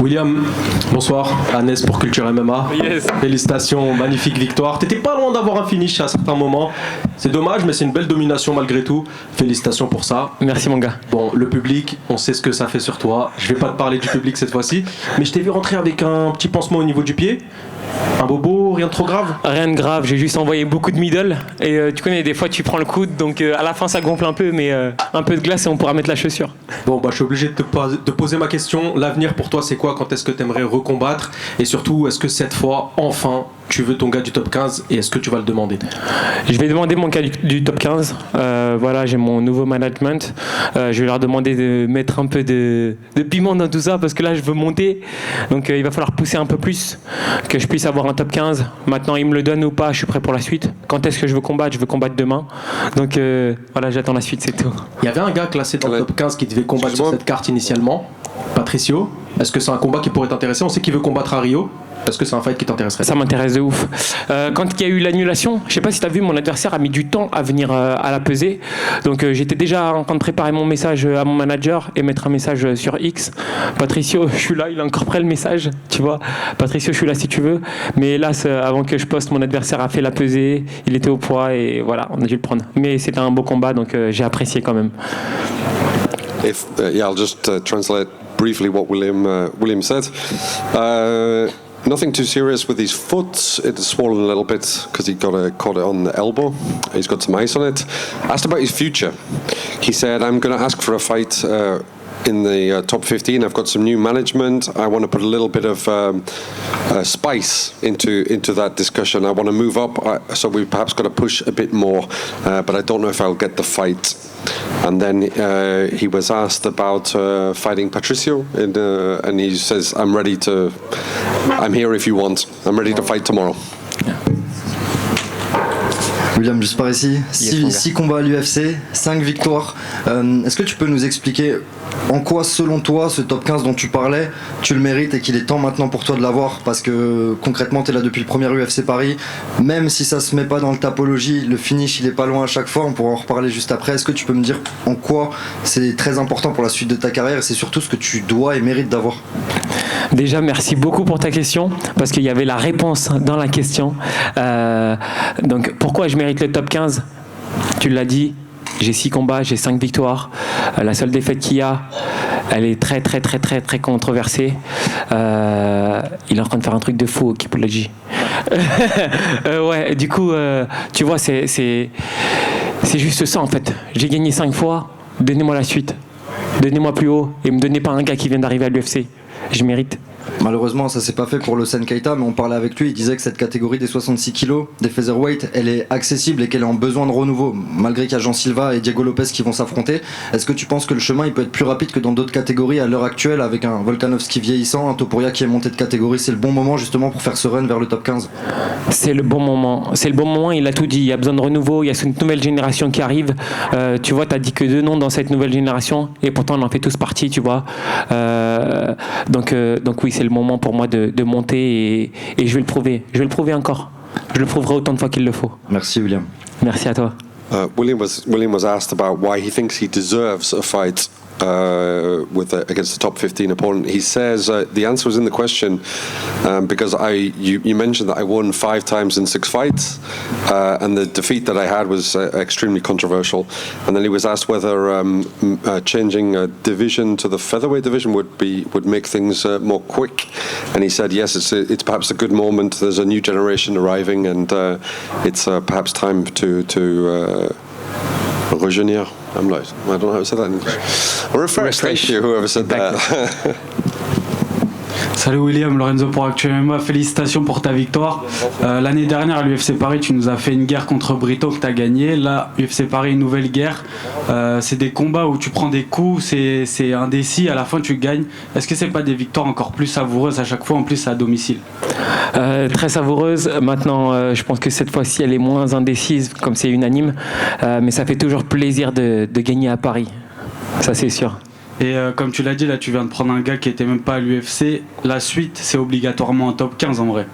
William, bonsoir. Agnès pour Culture MMA. Yes. Félicitations, magnifique victoire. T'étais pas loin d'avoir un finish à un certain moment. C'est dommage, mais c'est une belle domination malgré tout. Félicitations pour ça. Merci mon gars. Bon, le public, on sait ce que ça fait sur toi. Je vais pas te parler du public cette fois-ci, mais je t'ai vu rentrer avec un petit pansement au niveau du pied. Un bobo, rien de trop grave? Rien de grave, j'ai juste envoyé beaucoup de middle et tu connais, des fois tu prends le coude, donc à la fin ça gonfle un peu, mais un peu de glace et on pourra mettre la chaussure. Bon, bah je suis obligé de te poser ma question. L'avenir pour toi c'est quoi? Quand est-ce que tu aimerais recombattre? Et surtout, est-ce que cette fois, enfin, tu veux ton gars du top 15 et est-ce que tu vas le demander? Je vais demander mon gars du top 15. Voilà, j'ai mon nouveau management. Je vais leur demander de mettre un peu de piment dans tout ça parce que là je veux monter. Donc il va falloir pousser un peu plus, que je puisse avoir un top 15. Maintenant, ils me le donnent ou pas, je suis prêt pour la suite. Quand est-ce que je veux combattre? Je veux combattre demain. Donc voilà, j'attends la suite, c'est tout. Il y avait un gars classé dans le top 15 qui devait combattre sur cette carte initialement, Patricio. Est-ce que c'est un combat qui pourrait t'intéresser? On sait qu'il veut combattre à Rio. Est-ce que c'est un fight qui t'intéresserait? Ça m'intéresse de ouf. Quand il y a eu l'annulation, je sais pas si tu as vu, mon adversaire a mis du temps à venir à la peser. Donc j'étais déjà en train de préparer mon message à mon manager et mettre un message sur X. Patricio, je suis là, il a encore prêt le message, tu vois. Patricio, je suis là si tu veux. Mais là, avant que je poste, mon adversaire a fait la pesée, il était au poids et voilà, on a dû le prendre. Mais c'était un beau combat, donc j'ai apprécié quand même. I'll just translate briefly what William said. Nothing too serious with his foot. It's swollen a little bit because he caught it on the elbow. He's got some ice on it. Asked about his future. He said, I'm going to ask for a fight in the top 15. I've got some new management. I want to put a little bit of spice into that discussion. I want to move up, so we've perhaps got to push a bit more, but I don't know if I'll get the fight. And then he was asked about fighting Patricio, and he says, I'm here if you want. I'm ready to fight tomorrow. Yeah. William, juste par ici, 6 combats à l'UFC, 5 victoires. Est-ce que tu peux nous expliquer en quoi, selon toi, ce top 15 dont tu parlais, tu le mérites et qu'il est temps maintenant pour toi de l'avoir? Parce que concrètement, tu es là depuis le premier UFC Paris. Même si ça se met pas dans le tapologie, le finish, il est pas loin à chaque fois. On pourra en reparler juste après. Est-ce que tu peux me dire en quoi c'est très important pour la suite de ta carrière et c'est surtout ce que tu dois et mérites d'avoir? Déjà, merci beaucoup pour ta question, parce qu'il y avait la réponse dans la question. Donc, pourquoi je mérite le top 15? Tu l'as dit, j'ai 6 combats, j'ai 5 victoires. La seule défaite qu'il y a, elle est très, très, très, très, très controversée. Il est en train de faire un truc de fou, Kipology. Ouais, du coup, tu vois, c'est juste ça, en fait. J'ai gagné 5 fois, donnez-moi la suite. Donnez-moi plus haut et me donnez pas un gars qui vient d'arriver à l'UFC. Je mérite. Malheureusement, ça s'est pas fait pour Lawson Keita, mais on parlait avec lui, il disait que cette catégorie des 66 kilos, des featherweight, elle est accessible et qu'elle est en besoin de renouveau, malgré qu'il y a Jean Silva et Diego Lopez qui vont s'affronter. Est-ce que tu penses que le chemin il peut être plus rapide que dans d'autres catégories à l'heure actuelle, avec un Volkanovski vieillissant, un Topuria qui est monté de catégorie? C'est le bon moment justement pour faire ce run vers le top 15? C'est le bon moment. C'est le bon moment, il a tout dit. Il y a besoin de renouveau, il y a cette nouvelle génération qui arrive. Tu vois, tu as dit que 2 noms dans cette nouvelle génération et pourtant on en fait tous partie, tu vois. Donc oui, c'est le moment pour moi de monter et je vais le prouver. Je vais le prouver encore. Je le prouverai autant de fois qu'il le faut. Merci William. Merci à toi. William was asked about why he thinks he deserves a fight against the top 15 opponent. He says the answer was in the question because you mentioned that I won 5 times in 6 fights and the defeat that I had was extremely controversial. And then he was asked whether changing a division to the featherweight division would make things more quick. And he said yes, it's perhaps a good moment. There's a new generation arriving and it's perhaps time to rejeunir. I don't know how to say that in English. Refresh, thank you, whoever said that. Salut William, Lorenzo pour Actuel MMA, félicitations pour ta victoire. L'année dernière à l'UFC Paris, tu nous as fait une guerre contre Brito que tu as gagné. Là, UFC Paris, une nouvelle guerre. C'est des combats où tu prends des coups, c'est indécis, à la fin tu gagnes. Est-ce que c'est pas des victoires encore plus savoureuses à chaque fois, en plus à domicile? Très savoureuse. Maintenant, je pense que cette fois-ci, elle est moins indécise, comme c'est unanime. Mais ça fait toujours plaisir de gagner à Paris. Ça, c'est sûr. Et comme tu l'as dit, là, tu viens de prendre un gars qui était même pas à l'UFC. La suite, c'est obligatoirement un top 15 en vrai.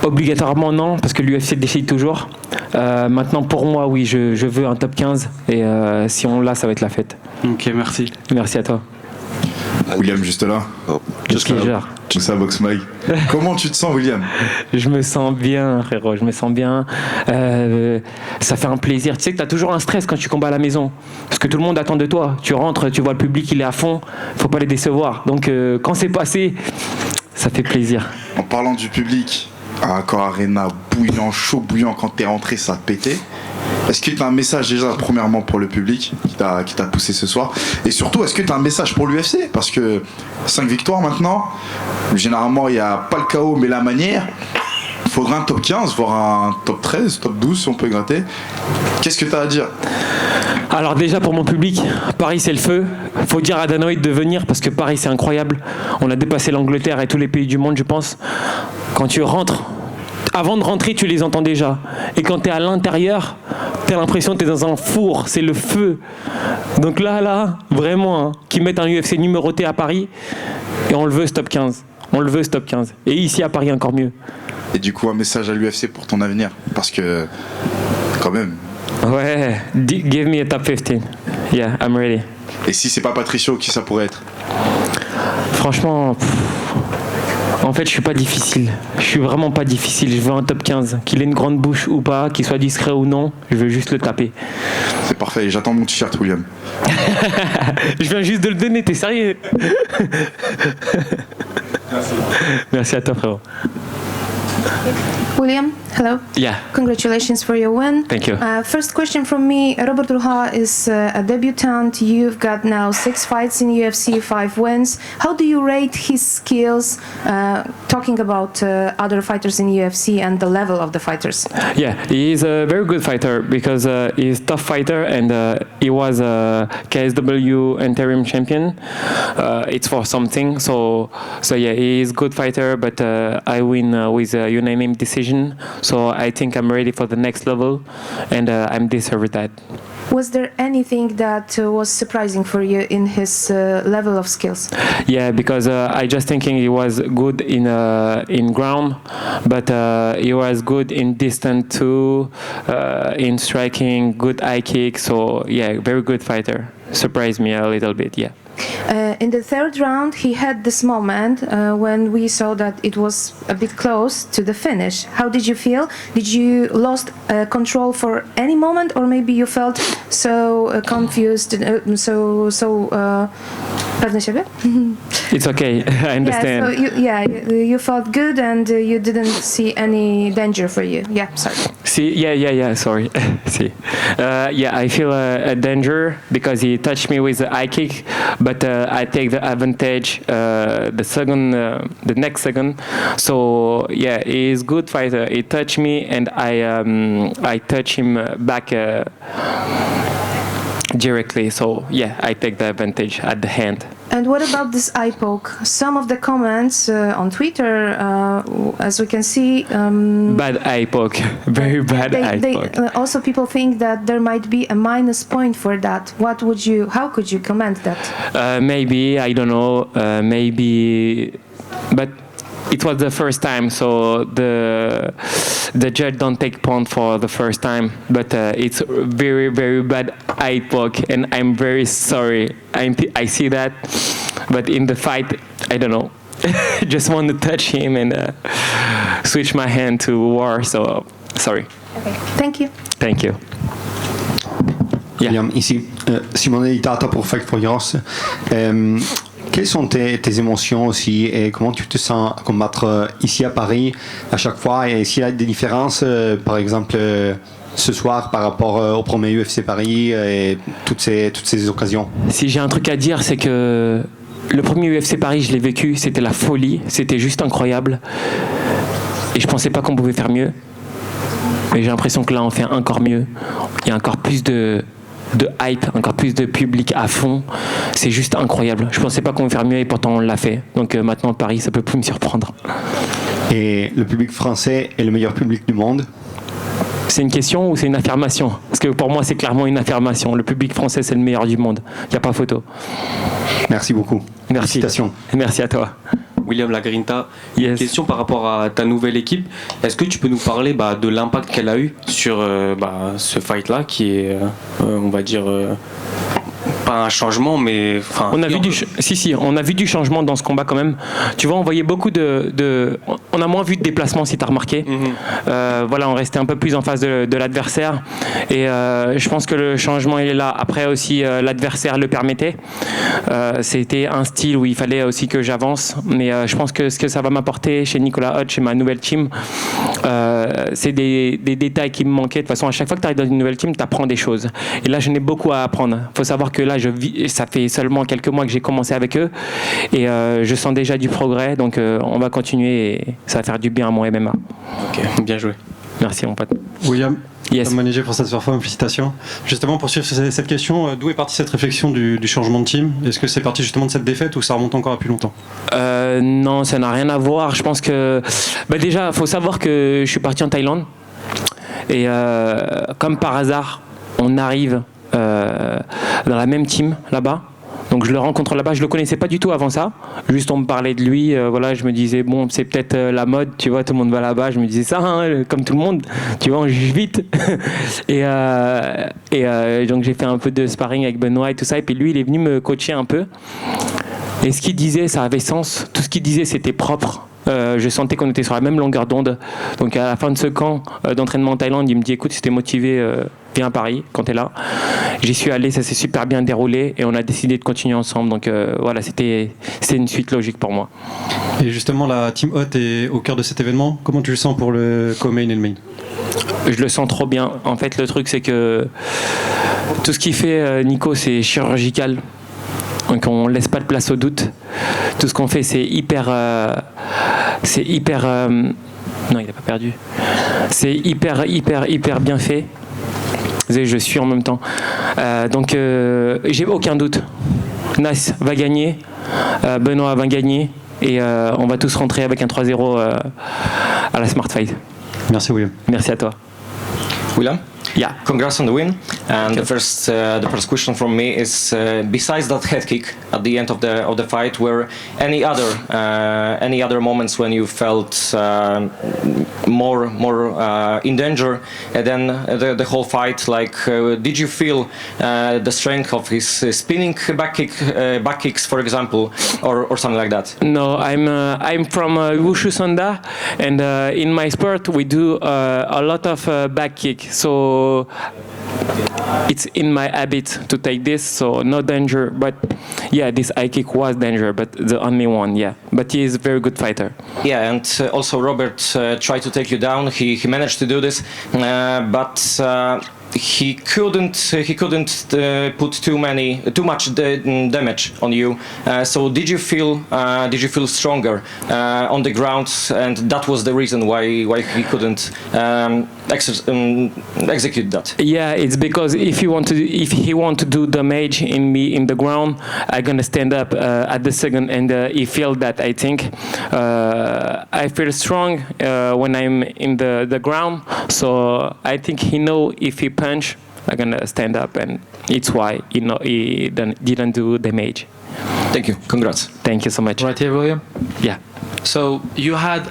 Obligatoirement non, parce que l'UFC décide toujours. Maintenant, pour moi, oui, je veux un top 15. Et si on l'a, ça va être la fête. Ok, merci. Merci à toi. William, juste là. Oh, just Pleasure. Tout ça, Box Mag. Comment tu te sens, William? Je me sens bien, frérot, je me sens bien. Ça fait un plaisir. Tu sais que tu as toujours un stress quand tu combats à la maison. Parce que tout le monde attend de toi. Tu rentres, tu vois le public, il est à fond. Faut pas les décevoir. Donc quand c'est passé, ça fait plaisir. En parlant du public, à Accor Arena, bouillant, chaud bouillant, quand t'es rentré, ça a pété. Est-ce que tu as un message déjà, premièrement, pour le public qui t'a poussé ce soir? Et surtout, est-ce que tu as un message pour l'UFC? Parce que 5 victoires maintenant, généralement, il n'y a pas le chaos, mais la manière. Il faudra un top 15, voire un top 13, top 12 si on peut gratter. Qu'est-ce que tu as à dire? Alors déjà pour mon public, Paris c'est le feu. Faut dire à Dana White de venir parce que Paris c'est incroyable. On a dépassé l'Angleterre et tous les pays du monde, je pense. Quand tu rentres, avant de rentrer, tu les entends déjà. Et quand tu es à l'intérieur, tu as l'impression que tu es dans un four, c'est le feu. Donc là, vraiment, qu'ils mettent un UFC numéroté à Paris, et on le veut ce top 15. On le veut ce top 15. Et ici à Paris encore mieux. Et du coup, un message à l'UFC pour ton avenir. Parce que, quand même. Ouais, give me a top 15. Yeah, I'm ready. Et si c'est pas Patricio, qui ça pourrait être? Franchement, en fait, je suis pas difficile. Je suis vraiment pas difficile. Je veux un top 15. Qu'il ait une grande bouche ou pas, qu'il soit discret ou non, je veux juste le taper. C'est parfait. J'attends mon t-shirt, William. Je viens juste de le donner, t'es sérieux? Merci à toi, frérot. William, hello. Yeah. Congratulations for your win. Thank you. First question from me. Robert Ruha is a debutant. You've got now 6 fights in UFC, 5 wins. How do you rate his skills, talking about other fighters in UFC and the level of the fighters? Yeah, he is a very good fighter because he's a tough fighter and he was a KSW interim champion. It's for something. So yeah, he is a good fighter, but I win with a unanimous decision. So I think I'm ready for the next level, and I'm deserved that. Was there anything that was surprising for you in his level of skills? Yeah, because I just thinking he was good in ground, but he was good in distance too, in striking, good high kick. So yeah, very good fighter. Surprised me a little bit, yeah. In the third round, he had this moment when we saw that it was a bit close to the finish. How did you feel? Did you lost control for any moment, or maybe you felt so confused, pewny siebie? It's okay, I understand. Yeah, so you felt good and you didn't see any danger for you. Yeah, sorry. See, yeah, sorry. See, yeah, I feel a danger because he touched me with the high kick, but I take the advantage the next second. So yeah, he's good fighter. He touched me and I touch him back directly. So yeah, I take the advantage at the hand. And what about this eye poke? Some of the comments on Twitter, as we can see, bad eye poke, very bad eye poke. Also, people think that there might be a minus point for that. How could you comment that? Maybe, I don't know. Maybe, but it was the first time, so the judge don't take point for the first time. But it's very, very bad eye poke, and I'm very sorry. I see that, but in the fight, I don't know. Just want to touch him and switch my hand to war. So sorry. Okay. Thank you. Thank you. Yeah. William, ici, Simone Itata pour Fight for Yours. Quelles sont tes émotions aussi et comment tu te sens à combattre ici à Paris à chaque fois, et s'il y a des différences, par exemple ce soir par rapport au premier UFC Paris et toutes ces occasions? Si j'ai un truc à dire, c'est que le premier UFC Paris, je l'ai vécu, c'était la folie, c'était juste incroyable et je pensais pas qu'on pouvait faire mieux, mais j'ai l'impression que là on fait encore mieux. Il y a encore plus de hype, encore plus de public à fond. C'est juste incroyable. Je pensais pas qu'on pouvait faire mieux et pourtant on l'a fait. Donc maintenant Paris, ça peut plus me surprendre. Et le public français est le meilleur public du monde? C'est une question ou c'est une affirmation? Parce que pour moi c'est clairement une affirmation. Le public français c'est le meilleur du monde. Il n'y a pas photo. Merci beaucoup. Merci. Félicitations. Merci à toi. William Lagrinta, yes. Une question par rapport à ta nouvelle équipe. Est-ce que tu peux nous parler de l'impact qu'elle a eu sur ce fight-là qui est, on va dire, pas un changement, mais enfin. On a vu du changement dans ce combat quand même. Tu vois, on voyait beaucoup on a moins vu de déplacements si tu as remarqué. Voilà, on restait un peu plus en face de l'adversaire. Et je pense que le changement il est là. Après aussi, l'adversaire le permettait. C'était un style où il fallait aussi que j'avance. Mais je pense que ce que ça va m'apporter chez Nicolas Hodge, chez ma nouvelle team, c'est des détails qui me manquaient. De toute façon, à chaque fois que tu arrives dans une nouvelle team, tu apprends des choses. Et là, je n'ai beaucoup à apprendre. Il faut savoir que là, ça fait seulement quelques mois que j'ai commencé avec eux. Et je sens déjà du progrès. Donc, on va continuer et ça va faire du bien à mon MMA. Ok, bien joué. Merci, mon pote. William, yes. Comme manager pour cette performance, félicitations. Justement, pour suivre cette question, d'où est partie cette réflexion du changement de team? Est-ce que c'est parti justement de cette défaite ou ça remonte encore à plus longtemps? Non, ça n'a rien à voir. Je pense que... déjà, il faut savoir que je suis parti en Thaïlande. Et comme par hasard, on arrive dans la même team là-bas. Donc je le rencontre là-bas, je le connaissais pas du tout avant ça. Juste on me parlait de lui, voilà, je me disais bon c'est peut-être la mode, tu vois, tout le monde va là-bas. Je me disais ça, hein, comme tout le monde, tu vois, on juge vite. et donc j'ai fait un peu de sparring avec Benoît et tout ça. Et puis lui il est venu me coacher un peu. Et ce qu'il disait, ça avait sens. Tout ce qu'il disait, c'était propre. Je sentais qu'on était sur la même longueur d'onde. Donc à la fin de ce camp d'entraînement en Thaïlande, il me dit écoute, si t'es motivé, viens à Paris quand t'es là. J'y suis allé, ça s'est super bien déroulé et on a décidé de continuer ensemble. Donc voilà, c'était une suite logique pour moi. Et justement, la Team Hot est au cœur de cet événement. Comment tu le sens pour le co-main et le main? Je le sens trop bien. En fait, le truc, c'est que tout ce qu'il fait, Nico, c'est chirurgical. Donc on laisse pas de place au doute. Tout ce qu'on fait, c'est hyper. Non, il n'a pas perdu. C'est hyper bien fait. Je suis en même temps. Donc j'ai aucun doute. Nas va gagner, Benoît va gagner et on va tous rentrer avec un 3-0 à la Smart Fight. Merci William. Merci à toi. William? Yeah. Congrats on the win. And the first question from me is, besides that head kick at the end of the fight, were any other moments when you felt more in danger than the whole fight? Like, did you feel the strength of his spinning back kicks, for example, or something like that? No, I'm from Wushu Sanda, and in my sport we do a lot of back kick. So it's in my habit to take this, so no danger. But yeah, this high kick was danger, but the only one, yeah. But he is a very good fighter. Yeah, and also Robert tried to take you down. He managed to do this, but he couldn't put too much damage on you. So did you feel stronger on the ground, and that was the reason why he couldn't execute that? Yeah, it's because if he want to do damage in me in the ground, I'm gonna stand up at the second, and he feel that. I think I feel strong when I'm in the ground, so I think he know if he punch, I'm gonna stand up, and it's why he didn't do damage. Thank you. Congrats. Thank you so much. Right here, William. Yeah. So you had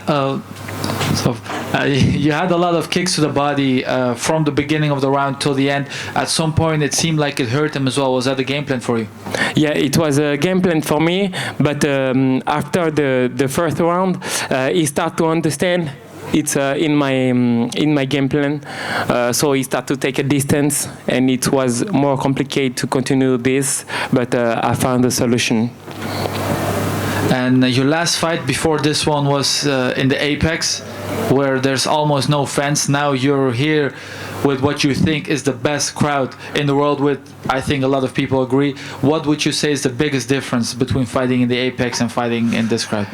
you had a lot of kicks to the body from the beginning of the round till the end. At some point, it seemed like it hurt him as well. Was that the game plan for you? Yeah, it was a game plan for me. But after the first round, he started to understand. It's in my game plan, so he started to take a distance, and it was more complicated to continue this. But I found a solution. And your last fight before this one was in the Apex, where there's almost no fans. Now you're here with what you think is the best crowd in the world, with, I think a lot of people agree. What would you say is the biggest difference between fighting in the Apex and fighting in this crowd?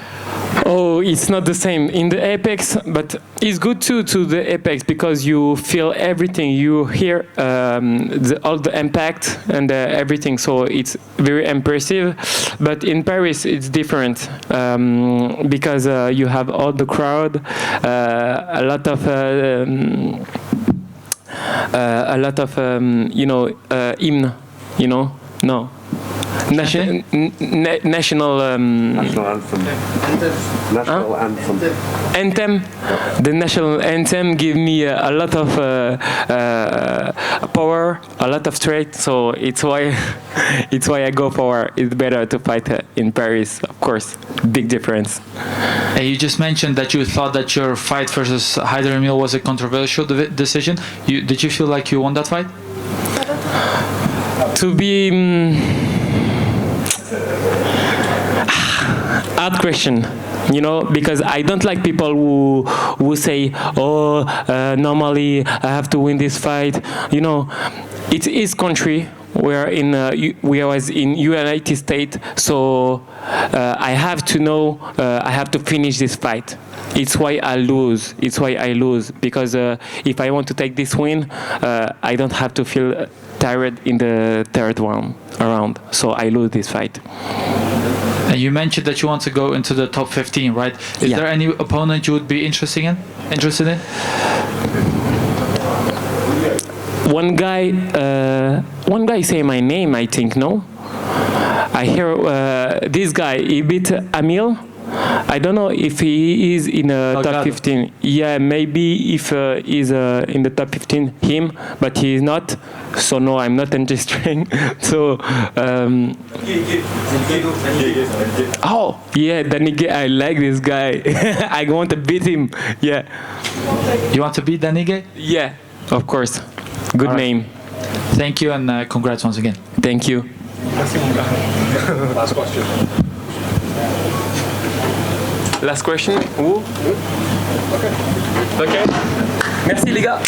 Oh, it's not the same in the Apex, but it's good too to the Apex because you feel everything. You hear all the impact and everything, so it's very impressive. But in Paris, it's different because you have all the crowd, a lot of hymn, no. National anthem. National anthem. The national anthem give me a lot of power, a lot of strength. So it's why I go for it's better to fight in Paris. Of course, big difference. And you just mentioned that you thought that your fight versus Haider Emil was a controversial decision. Did you feel like you won that fight? To be hard question, you know, because I don't like people who say, oh, normally I have to win this fight. You know, it's his country. We was in United States, so I have to know. I have to finish this fight. It's why I lose. It's why I lose, because if I want to take this win, I don't have to feel tired in the third round. So I lose this fight. And you mentioned that you want to go into the top 15, right? Is there any opponent you would be interested in? One guy say my name, I think, no? I hear this guy, he beat Emil. I don't know if he is in the top 15. Yeah, maybe if he's in the top 15, him, but he is not. So no, I'm not interested. So, oh, yeah, Danige, I like this guy. I want to beat him. Yeah. You want to beat Danige? Yeah, of course. Good name. Thank you, and congrats once again. Thank you. Last question. Last question. Où? Ok. Merci les gars.